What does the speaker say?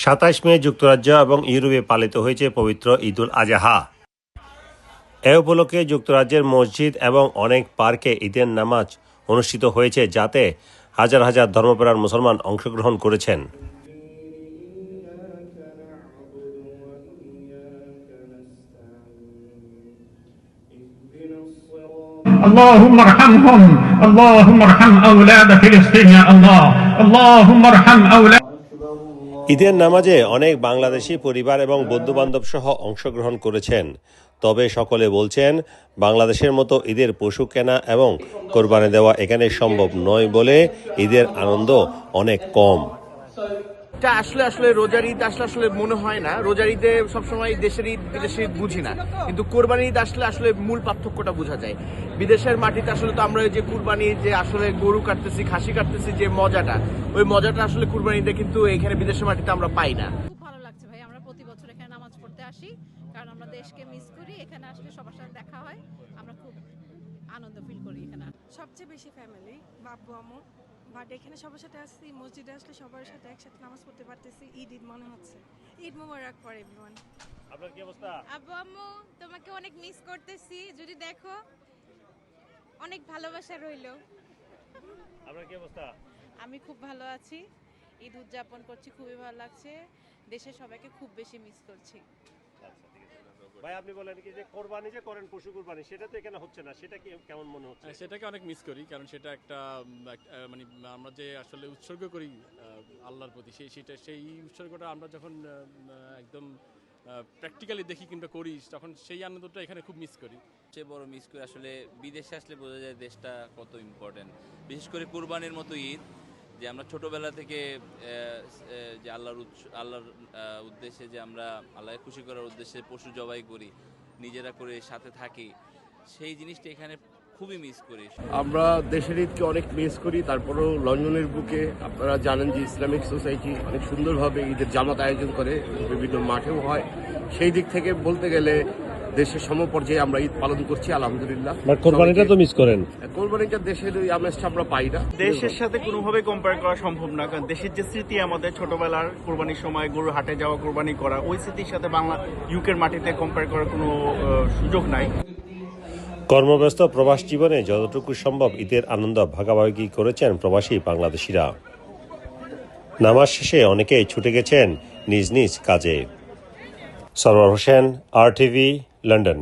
27 মে যুক্তরাজ্য এবং ইউরোপে পালিত হয়েছে পবিত্র ঈদুল আজহা। এ উপলক্ষে যুক্তরাজ্যের মসজিদ এবং অনেক পার্কে ঈদের নামাজ অনুষ্ঠিত হয়েছে, যাতে হাজার হাজার ধর্মপ্রাণ মুসলমান অংশগ্রহণ করেছেন। اللهم ارحمهم اللهم ارحم اولاد فلسطين يا الله اللهم ارحم اولاد। ঈদের নামাজে অনেক বাংলাদেশি পরিবার এবং বন্ধুবান্ধব সহ অংশগ্রহণ করেছেন। তবে সকলে বলছেন, বাংলাদেশের মতো ঈদের পশু কেনা এবং কোরবানি দেওয়া এখানে সম্ভব নয় বলে ঈদের আনন্দ অনেক কম। আসলে রোজার ঈদ আসলে মনে হয় না, রোজার ঈদে সবসময় দেশের ঈদ বিদেশের ঈদ বুঝি না, কিন্তু কোরবানির ঈদ আসলে মূল পার্থক্যটা বোঝা যায়। বিদেশের মাটিতে আসলে তো আমরা যে কুরবানি, যে আসলে গরু কাটতেছি, খাসি কাটতেছি, যে মজাটা, ওই মজাটা আসলে কুরবানি ঈদে কিন্তু এখানে বিদেশের মাটিতে আমরা পাই না। খুব ভালো লাগছে ভাই, আমরা প্রতি বছর এখানে নামাজ পড়তে আসি, কারণ আমরা দেশকে মিস করি। এখানে আসলে সবার সাথে দেখা হয়, আমরা খুব আনন্দ ফিল করি। এখানে সবচেয়ে বেশি ফ্যামিলি, বাবু আম্মু, বাট এখানে সবার সাথে আসছি, মসজিদে আসলে সবার সাথে একসাথে নামাজ পড়তে পারতেছি। ঈদ মনে হচ্ছে। ঈদ মোবারক ফর এভরিওয়ান। আপনার কি অবস্থা? আব্বু আম্মু, তোমাকে অনেক মিস করতেছি, যদি দেখো অনেক ভালোবাসা রইলো। আপনার কি অবস্থা? আমি খুব ভালো আছি, ঈদ উদযাপন করছি, খুবই ভালো লাগছে। দেশের সবাইকে খুব বেশি মিস করছি। ভাই, আপনি বলেন কি যে কোরবানি যে করেন, পশু কোরবানি, সেটা তো এখানে হচ্ছে না, সেটা কি কেমন মনে হচ্ছে? সেটাকে অনেক মিস করি, কারণ সেটা একটা মানে আমরা যে আসলে উৎসর্গ করি আল্লাহর প্রতি, সেই উৎসর্গটা আমরা যখন একদম প্র্যাকটিক্যালি দেখি কিংবা করি, তখন সেই আনন্দটা এখানে খুব মিস করি। সবচেয়ে বড় মিস করি আসলে বিদেশে আসলে বোঝা যায় দেশটা কত ইম্পর্টেন্ট, বিশেষ করে কুরবানির মতো ঈদ, যে আমরা ছোটবেলা থেকে যে আল্লাহর উদ্দেশ্যে, যে আমরা আল্লাহকে খুশি করার উদ্দেশ্যে পশু জবাই করি, নিজেরা করে সাথে থাকি, সেই জিনিসটা এখানে খুবই মিস করি। আমরা দেশের ঈদকে অনেক মিস করি। তারপরেও লন্ডনের বুকে আপনারা জানেন যে ইসলামিক সোসাইটি অনেক সুন্দরভাবে ঈদের জামাত আয়োজন করে, বিভিন্ন মাঠেও হয়। সেই দিক থেকে বলতে গেলে দেশের সমপর্যায়ে আমরা ঈদ পালন করছি, আলহামদুলিল্লাহ। কোরবানিটা তো মিস করেন? কোরবানিটা দেশের ওই আমেজটা আমরা পাই না। দেশের সাথে কোনোভাবে কম্পেয়ার করা সম্ভব না, কারণ দেশের যে স্মৃতি আমাদের ছোটবেলার কোরবানির সময় গরু হাটে যাওয়া, কোরবানি করা, ওই স্মৃতির সাথে বাংলা ইউকের মাটিতে কম্পেয়ার করার কোনো সুযোগ নাই। কর্মব্যস্ত প্রবাস জীবনে যতটুকু সম্ভব ঈদের আনন্দ ভাগাভাগি করেছেন প্রবাসী বাংলাদেশিরা। নামাজ শেষে অনেকেই ছুটে গেছেন নিজ নিজ কাজে। Sarwar Hossain, RTV, London.